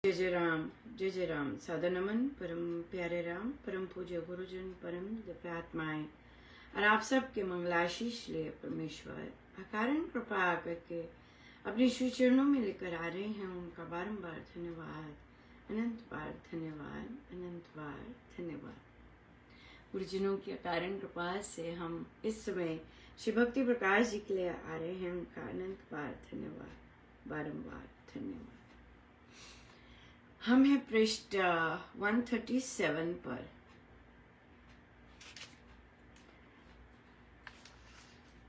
जय जय राम। सादा नमन परम प्यारे राम, परम पूज्य गुरुजन, परम दिव्य आत्माएं और आप सब के मंगलाशीष लिए परमेश्वर अकारण कृपा करके अपने श्री चरणों में लेकर आ रहे हैं। उनका बारंबार धन्यवाद, अनंत बार धन्यवाद, अनंत बार धन्यवाद। गुरुजनों की अकारण कृपा से हम इस समय श्री भक्ति प्रकाश जी के लिए आ रहे हैं। उनका अनंत बार धन्यवाद, बारंबार धन्यवाद। हम हैं पृष्ठ 137 पर।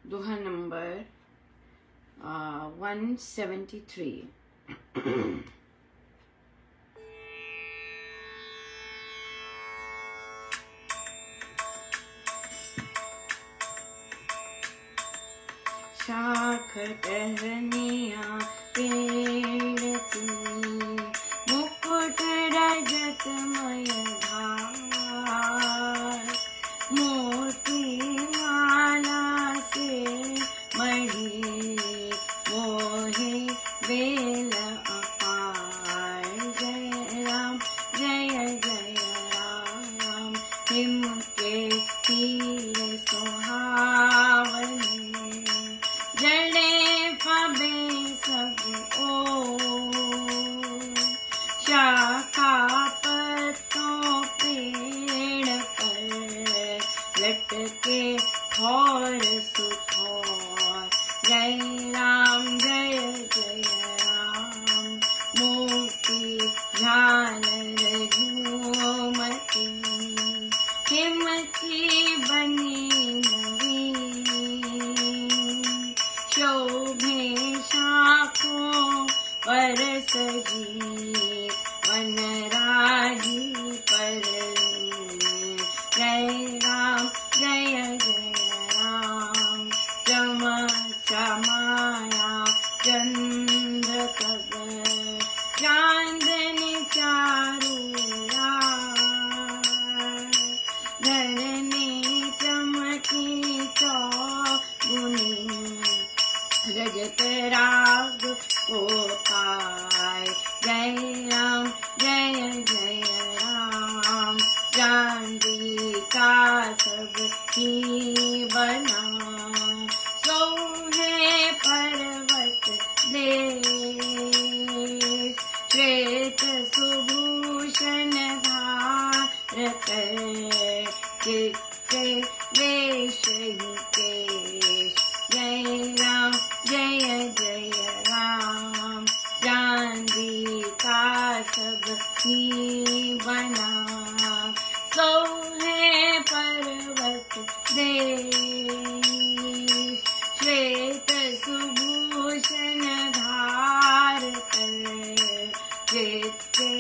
दोहा नंबर 173। शाख टहनिया पेड़ की, मुकुट रजतमय धार, मोती माला से मढ़ी मोहे बेल अपार। जय राम जय जय राम, हिम के तीर सुहावने, जड़े फबे सब ओर। शाखा पत्तों पेड़ पर लटके और सुखोर। जय राम जय जय राम, मोती झालर झूमती, हिमती बनी नवीन। शोभे शाखों पर सजी, वनराजी पर लीन। जय राम जय जय राम, चमाया चंद्र कब, चांदनी चारों रात। धरनी चमकी चौगुनी, रजत राग को पाए। जय राम जय जय राम, चांदी का सब ही बना, सोहे पर्वत देश। श्वेत सुभूषण धार कर, चित्ते वेश ही केश। जय राम जय जय राम, चांदी का सब ही बना, सोहे पर्वत देश। श्वेत सुभूषण धार कर, चित्ते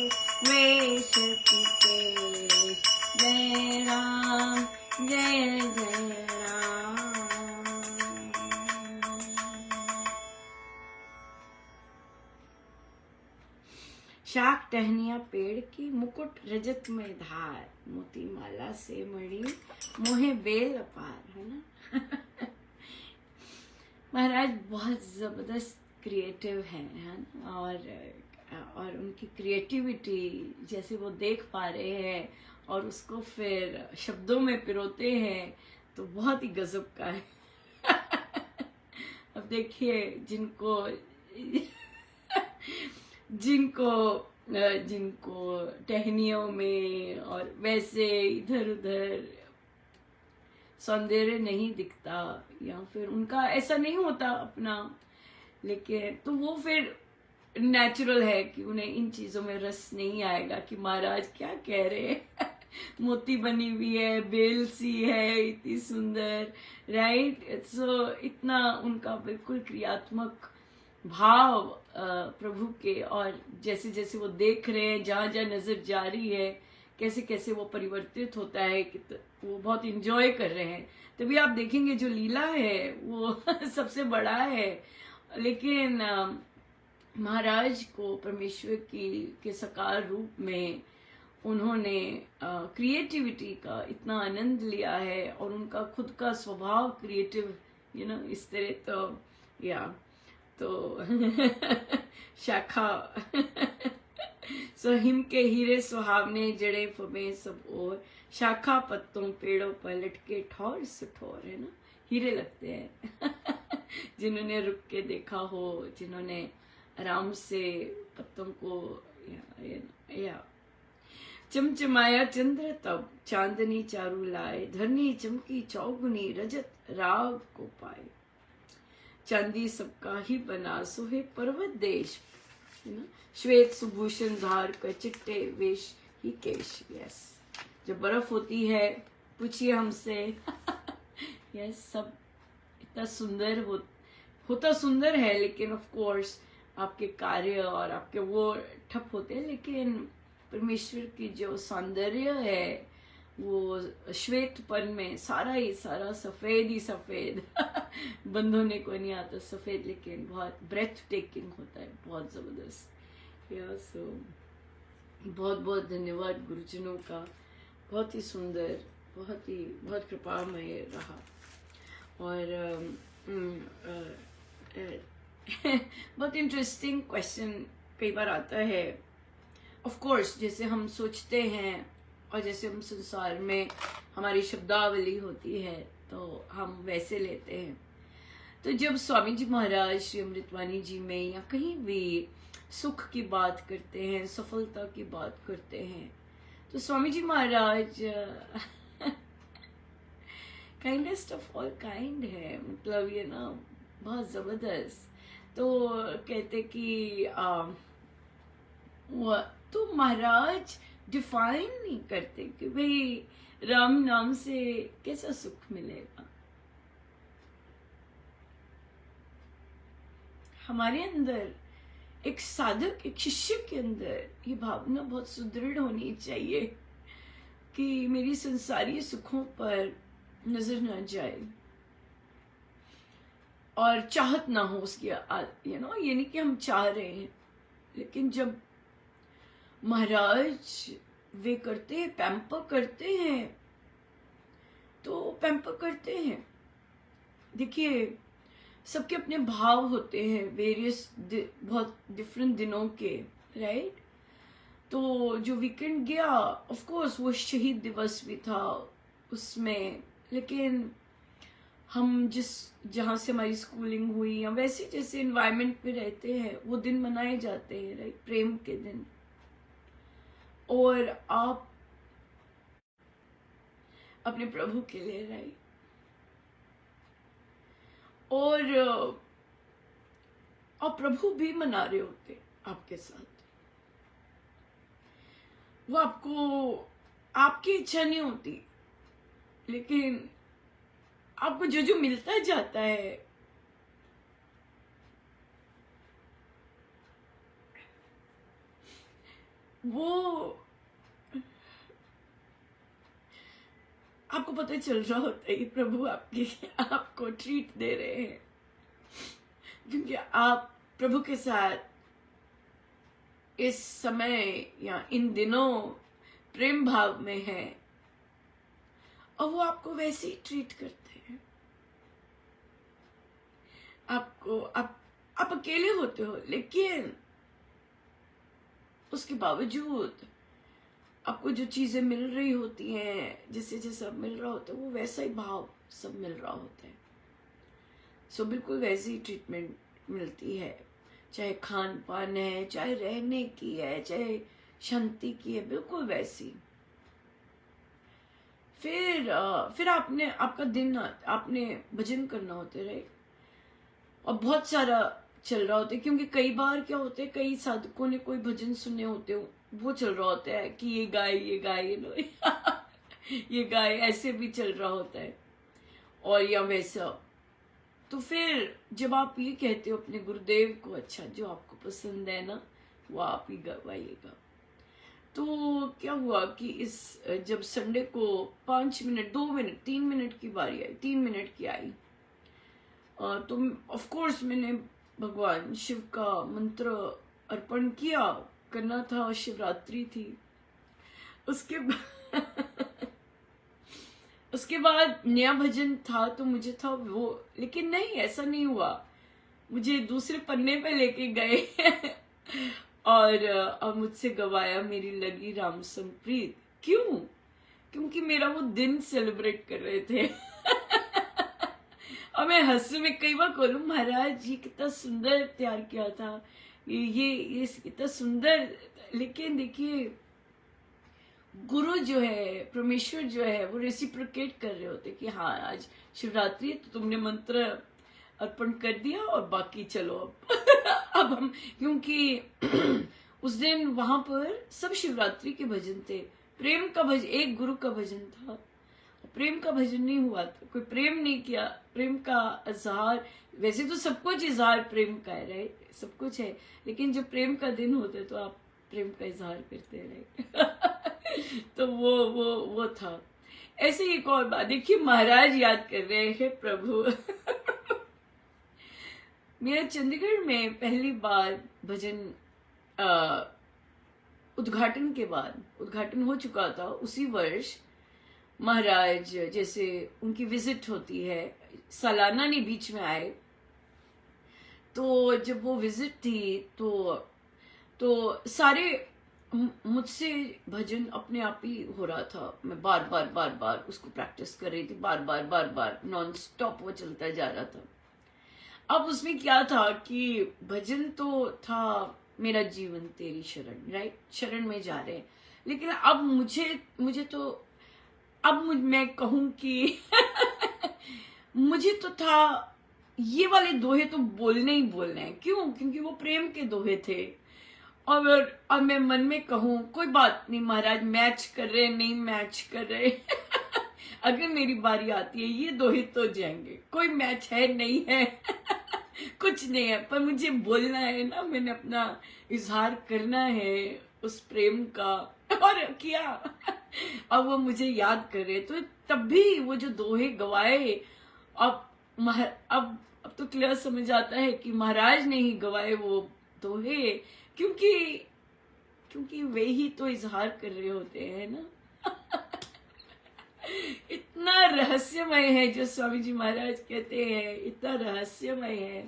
वेश की केश। जय राम जय जय राम। शाख टहनिया पेड़ की, मुकुट रजत में धार, मोती माला से मढ़ी मोहे बेल अपार। है ना? महाराज बहुत जबरदस्त क्रिएटिव है ना? और उनकी क्रिएटिविटी जैसे वो देख पा रहे हैं और उसको फिर शब्दों में पिरोते हैं तो बहुत ही गजब का है। अब देखिए जिनको टहनियों में और वैसे इधर उधर सौंदर्य नहीं दिखता या फिर उनका ऐसा नहीं होता अपना, लेकिन तो वो फिर नेचुरल है कि उन्हें इन चीजों में रस नहीं आएगा कि महाराज क्या कह रहे हैं। मोती बनी हुई है, बेल सी है, इतनी सुंदर, राइट। सो इतना उनका बिल्कुल क्रियात्मक भाव प्रभु के, और जैसे जैसे वो देख रहे हैं, जहाँ जहाँ नजर जा रही है, कैसे कैसे वो परिवर्तित होता है कि वो बहुत इंजॉय कर रहे हैं। तभी आप देखेंगे जो लीला है वो सबसे बड़ा है, लेकिन महाराज को परमेश्वर के साकार रूप में उन्होंने क्रिएटिविटी का इतना आनंद लिया है और उनका खुद का स्वभाव क्रिएटिव इस तरह तो शाखा सो हिम के हीरे सुहावने जड़े फबे सब और, शाखा पत्तों पेड़ों पर लटके ठौर सुठौर, है ना, हीरे लगते हैं जिन्होंने रुक के देखा हो, जिन्होंने आराम से पत्तों को या चमचमाया चंद्र तब, चांदनी चारू लाए, धरनी चमकी चौगुनी, रजत राग को पाए, चांदी सबका ही बना सोहे पर्वत देश, है ना, श्वेत सुभूषण धार कर चिट्टे वेश ही केश। यस, जब बर्फ होती है, पूछिए हमसे यस, सब इतना सुंदर होता सुंदर है, लेकिन ऑफ कोर्स आपके कार्य और आपके वो ठप होते हैं, लेकिन परमेश्वर की जो सौंदर्य है वो श्वेतपन में सारा ही सारा सफेद ही सफेद बंधोने को नहीं आता सफेद, लेकिन बहुत ब्रेथ टेकिंग होता है, बहुत जबरदस्त। सो बहुत बहुत धन्यवाद गुरुजनों का, बहुत ही सुंदर, बहुत कृपामय रहा। और बहुत इंटरेस्टिंग क्वेश्चन कई बार आता है। ऑफ कोर्स जैसे हम सोचते हैं और जैसे हम संसार में हमारी शब्दावली होती है तो हम वैसे लेते हैं। तो जब स्वामी जी महाराज श्री अमृतवाणी जी में या कहीं भी सुख की बात करते हैं, सफलता की बात करते हैं, तो स्वामी जी महाराज काइंडेस्ट ऑफ ऑल काइंड है, मतलब ये ना बहुत जबरदस्त। तो कहते कि तो महाराज डिफाइन नहीं करते कि भाई राम नाम से कैसा सुख मिलेगा। हमारे अंदर एक साधक, एक शिष्य के अंदर ये भावना बहुत सुदृढ़ होनी चाहिए कि मेरी संसारी सुखों पर नजर ना जाए और चाहत ना हो उसकी, ये नहीं कि हम चाह रहे हैं, लेकिन जब महाराज वे करते हैं, पैम्पर करते हैं, तो पैम्पर करते हैं। देखिए सबके अपने भाव होते हैं, वेरियस बहुत डिफरेंट दिनों के, राइट। तो जो वीकेंड गया, ऑफ कोर्स वो शहीद दिवस भी था उसमें, लेकिन हम जहाँ से हमारी स्कूलिंग हुई या वैसे जैसे एनवायरनमेंट पे रहते हैं वो दिन मनाए जाते हैं, राइट, प्रेम के दिन। और आप अपने प्रभु के लिए, राइट, और प्रभु भी मना रहे होते आपके साथ। वो आपकी इच्छा नहीं होती, लेकिन आपको जो मिलता जाता है वो आपको पता चल रहा होता है कि प्रभु आपको ट्रीट दे रहे हैं, क्योंकि आप प्रभु के साथ इस समय या इन दिनों प्रेम भाव में हैं और वो आपको वैसे ही ट्रीट करते हैं। आप अकेले होते हो, लेकिन उसके बावजूद आपको जो चीजें मिल रही होती हैं, जैसे जैसा मिल रहा होता है, वो वैसा ही भाव सब मिल रहा होता है। सो बिल्कुल वैसी ही ट्रीटमेंट मिलती है, चाहे खान पान है, चाहे रहने की है, चाहे शांति की है, बिल्कुल वैसी। फिर आपका दिन आपने भजन करना होता है, राइट, और बहुत सारा चल रहा होता है, क्योंकि कई बार क्या होता है, कई साधकों ने कोई भजन सुने होते हो, वो चल रहा होता है कि ये गाय ये गाय, ऐसे भी चल रहा होता है और या वैसा। तो फिर जब आप ये कहते हो अपने गुरुदेव को, अच्छा जो आपको पसंद है ना वो आप ही गवाइएगा। तो क्या हुआ कि जब संडे को 5 मिनट 2 मिनट 3 मिनट की बारी आई, 3 मिनट की आई, तो ऑफ कोर्स मैंने भगवान शिव का मंत्र अर्पण किया, करना था, शिवरात्रि थी। उसके बाद नया भजन था, तो मुझे था वो, लेकिन नहीं, ऐसा नहीं हुआ, मुझे दूसरे पन्ने पे लेके गए और मुझसे गवाया मेरी लगी राम संप्रीत। क्यों? क्योंकि मेरा वो दिन सेलिब्रेट कर रहे थे। और मैं हंसू में कई बार बोलूं, महाराज ये कितना सुंदर तैयार किया था, ये कितना सुंदर। लेकिन देखिए, गुरु जो है, परमेश्वर जो है, वो रेसिप्रोकेट कर रहे होते कि हाँ आज शिवरात्रि है तो तुमने मंत्र अर्पण कर दिया और बाकी चलो अब। अब हम, क्योंकि उस दिन वहां पर सब शिवरात्रि के भजन थे, प्रेम का भजन, एक गुरु का भजन था, प्रेम का भजन नहीं हुआ था, कोई प्रेम नहीं किया, प्रेम का इजहार। वैसे तो सब कुछ इजहार प्रेम का है, राइट, सब कुछ है, लेकिन जब प्रेम का दिन होता है तो आप प्रेम का इजहार करते हैं, राइट। तो वो था। ऐसे ही एक और बात देखिए, महाराज याद कर रहे हैं प्रभु। मेरा चंडीगढ़ में पहली बार भजन उद्घाटन के बाद, उद्घाटन हो चुका था उसी वर्ष, महाराज जैसे उनकी विजिट होती है, सालाना नहीं बीच में आए, तो जब वो विजिट थी तो सारे मुझसे भजन अपने आप ही हो रहा था। मैं बार बार उसको प्रैक्टिस कर रही थी, बार बार नॉन स्टॉप वो चलता जा रहा था। अब उसमें क्या था कि भजन तो था मेरा जीवन तेरी शरण, राइट, शरण में जा रहे हैं, लेकिन अब मुझे तो अब मैं कहूं कि मुझे तो था ये वाले दोहे तो बोलने ही बोलने हैं। क्यों? क्योंकि वो प्रेम के दोहे थे। और अब मैं मन में कहूं कोई बात नहीं महाराज, मैच कर रहे नहीं मैच कर रहे। अगर मेरी बारी आती है ये दोहे तो जाएंगे, कोई मैच है नहीं है। कुछ नहीं है, पर मुझे बोलना है ना, मैंने अपना इजहार करना है उस प्रेम का, और किया। अब वो मुझे याद कर रहे, तो तब भी वो जो दोहे गवाए, अब तो क्लियर समझ आता है कि महाराज ने ही गवाए वो दोहे, क्योंकि वे ही तो इजहार कर रहे होते हैं ना। इतना रहस्यमय है जो स्वामी जी महाराज कहते हैं, इतना रहस्यमय है।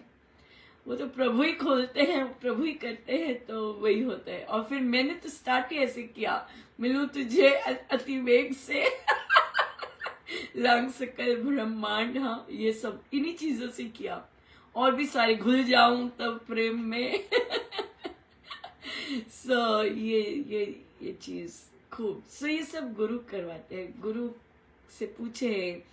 वो तो प्रभु ही खोलते हैं, प्रभु ही करते हैं, तो वही होता है। और फिर मैंने तो स्टार्ट ही ऐसे किया, मिलूं तुझे अति वेग से, लांग सकल ब्रह्मांड, हाँ ये सब इन्हीं चीजों से किया। और भी सारे, घुल जाऊं तब प्रेम में। सो ये चीज खूब। सो ये सब गुरु करवाते हैं। गुरु से पूछे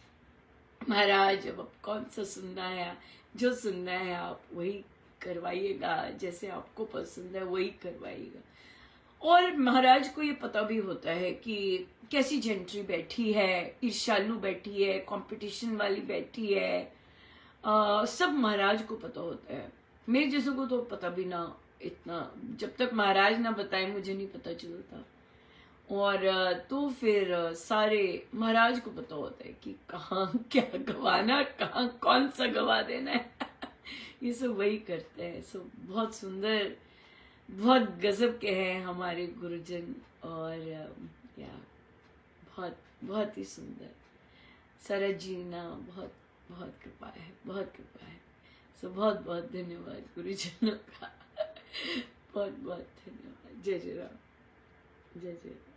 महाराज अब कौन सा सुनना है, जो सुनना है आप वही करवाइएगा, जैसे आपको पसंद है वही करवाइएगा। और महाराज को ये पता भी होता है कि कैसी जेंट्री बैठी है, ईर्ष्यालु बैठी है, कंपटीशन वाली बैठी है, सब महाराज को पता होता है। मेरे जैसे को तो पता भी ना, इतना जब तक महाराज ना बताए मुझे नहीं पता चलता। और तो फिर सारे महाराज को पता होता है कि कहाँ क्या गवाना, कहाँ कौन सा गवा देना है। ये सब वही करते हैं। सब बहुत सुंदर, बहुत गजब के हैं हमारे गुरुजन। और या बहुत ही सुंदर सारा जीना, बहुत बहुत कृपा है, बहुत कृपा है। सो बहुत धन्यवाद गुरुजनों का। बहुत धन्यवाद। जय जय राम, जय जय राम।